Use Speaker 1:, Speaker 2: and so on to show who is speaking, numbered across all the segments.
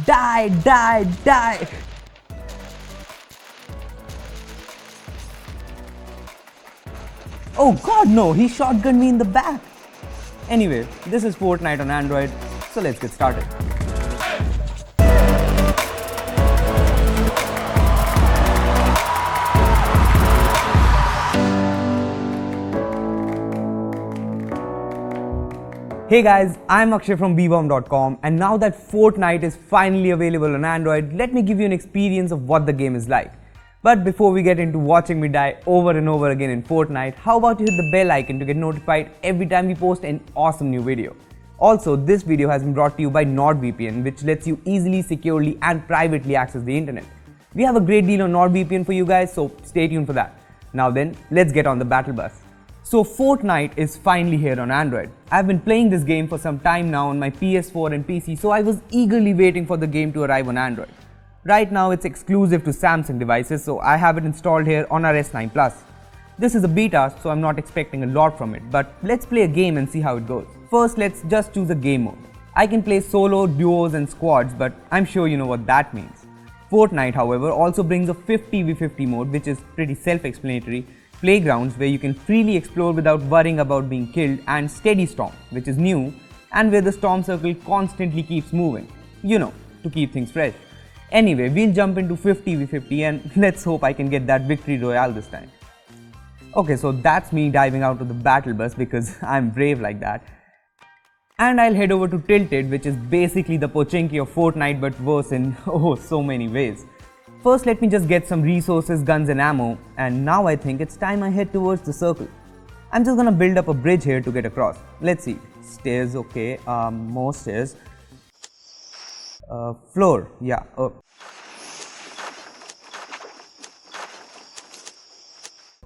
Speaker 1: Die, die, die! Oh god, no, he shotgunned me in the back. Anyway, this is Fortnite on Android, so let's get started. Hey guys, I'm Akshay from Beebom.com, and now that Fortnite is finally available on Android, let me give you an experience of what the game is like. But before we get into watching me die over and over again in Fortnite, how about you hit the bell icon to get notified every time we post an awesome new video. Also, this video has been brought to you by NordVPN, which lets you easily, securely and privately access the internet. We have a great deal on NordVPN for you guys, so stay tuned for that. Now then, let's get on the battle bus. So Fortnite is finally here on Android. I've been playing this game for some time now on my PS4 and PC, so I was eagerly waiting for the game to arrive on Android. Right now it's exclusive to Samsung devices, so I have it installed here on our S9 Plus. This is a beta, so I'm not expecting a lot from it, but let's play a game and see how it goes. First, let's just choose a game mode. I can play solo, duos and squads, but I'm sure you know what that means. Fortnite, however, also brings a 50v50 mode, which is pretty self-explanatory. Playgrounds where you can freely explore without worrying about being killed, and Steady Storm, which is new and where the storm circle constantly keeps moving, you know, to keep things fresh. Anyway, we'll jump into 50v50 and let's hope I can get that victory royale this time. Okay, so that's me diving out of the battle bus because I'm brave like that. And I'll head over to Tilted, which is basically the Pochinki of Fortnite but worse in so many ways. First, let me just get some resources, guns and ammo, and now I think it's time I head towards the circle. I'm just gonna build up a bridge here to get across. Let's see. Stairs, okay. More stairs. Floor, yeah.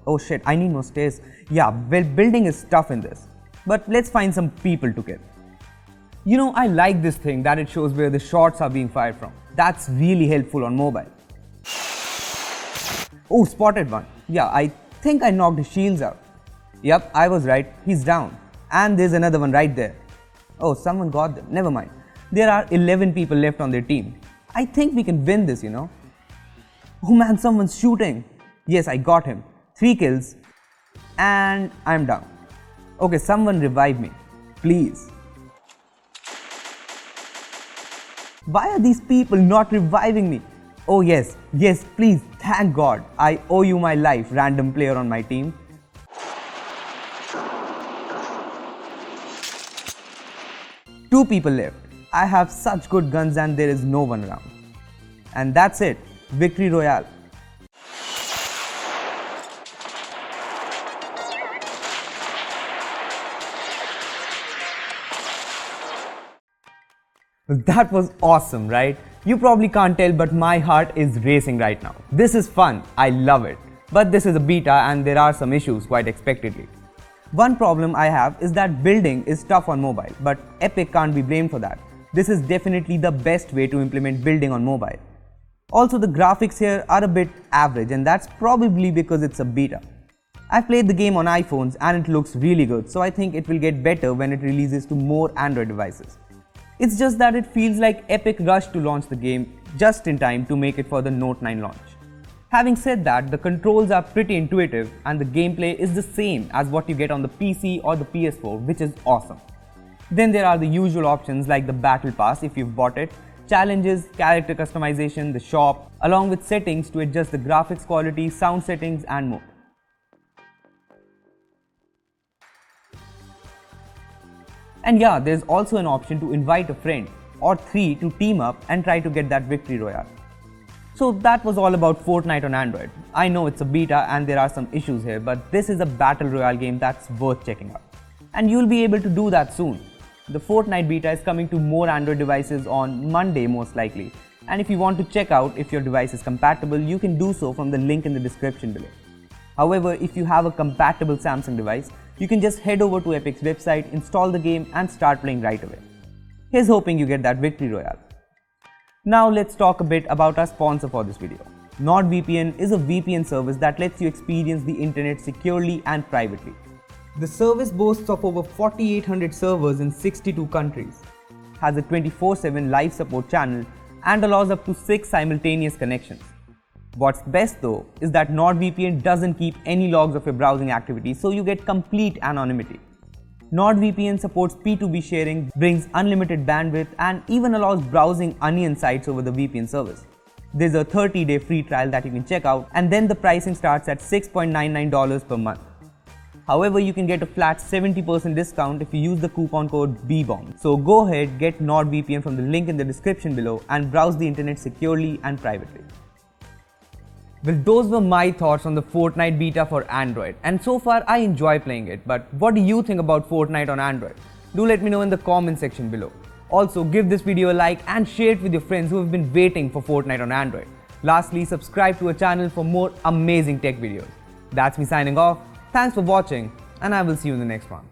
Speaker 1: Oh shit, I need more stairs. Yeah, well, building is tough in this. But let's find some people to kill. You know, I like this thing that it shows where the shots are being fired from. That's really helpful on mobile. Oh, spotted one. Yeah, I think I knocked his shields out. Yep, I was right. He's down. And there's another one right there. Oh, someone got them. Never mind. There are 11 people left on their team. I think we can win this, you know. Oh man, someone's shooting. Yes, I got him. 3 kills. And I'm down. Okay, someone revive me. Please. Why are these people not reviving me? Oh yes, please, thank God. I owe you my life, random player on my team. Two people left. I have such good guns and there is no one around. And that's it, victory royale. That was awesome, right? You probably can't tell, but my heart is racing right now. This is fun, I love it. But this is a beta and there are some issues quite expectedly. One problem I have is that building is tough on mobile, but Epic can't be blamed for that. This is definitely the best way to implement building on mobile. Also, the graphics here are a bit average, and that's probably because it's a beta. I've played the game on iPhones and it looks really good, so I think it will get better when it releases to more Android devices. It's just that it feels like Epic rushed to launch the game just in time to make it for the Note 9 launch. Having said that, the controls are pretty intuitive and the gameplay is the same as what you get on the PC or the PS4, which is awesome. Then there are the usual options like the Battle Pass if you've bought it, challenges, character customization, the shop, along with settings to adjust the graphics quality, sound settings and more. And yeah, there's also an option to invite a friend or 3 to team up and try to get that victory royale. So that was all about Fortnite on Android. I know it's a beta and there are some issues here, but this is a battle royale game that's worth checking out. And you'll be able to do that soon. The Fortnite beta is coming to more Android devices on Monday most likely. And if you want to check out if your device is compatible, you can do so from the link in the description below. However, if you have a compatible Samsung device, you can just head over to Epic's website, install the game and start playing right away. Here's hoping you get that victory royale. Now let's talk a bit about our sponsor for this video. NordVPN is a VPN service that lets you experience the internet securely and privately. The service boasts of over 4,800 servers in 62 countries, has a 24/7 live support channel, and allows up to 6 simultaneous connections. What's best though is that NordVPN doesn't keep any logs of your browsing activity, so you get complete anonymity. NordVPN supports P2B sharing, brings unlimited bandwidth, and even allows browsing onion sites over the VPN service. There's a 30-day free trial that you can check out, and then the pricing starts at $6.99 per month. However, you can get a flat 70% discount if you use the coupon code Beebom. So go ahead, get NordVPN from the link in the description below and browse the internet securely and privately. Well, those were my thoughts on the Fortnite beta for Android, and so far I enjoy playing it, but what do you think about Fortnite on Android? Do let me know in the comment section below. Also, give this video a like and share it with your friends who have been waiting for Fortnite on Android. Lastly, subscribe to our channel for more amazing tech videos. That's me signing off. Thanks for watching, and I will see you in the next one.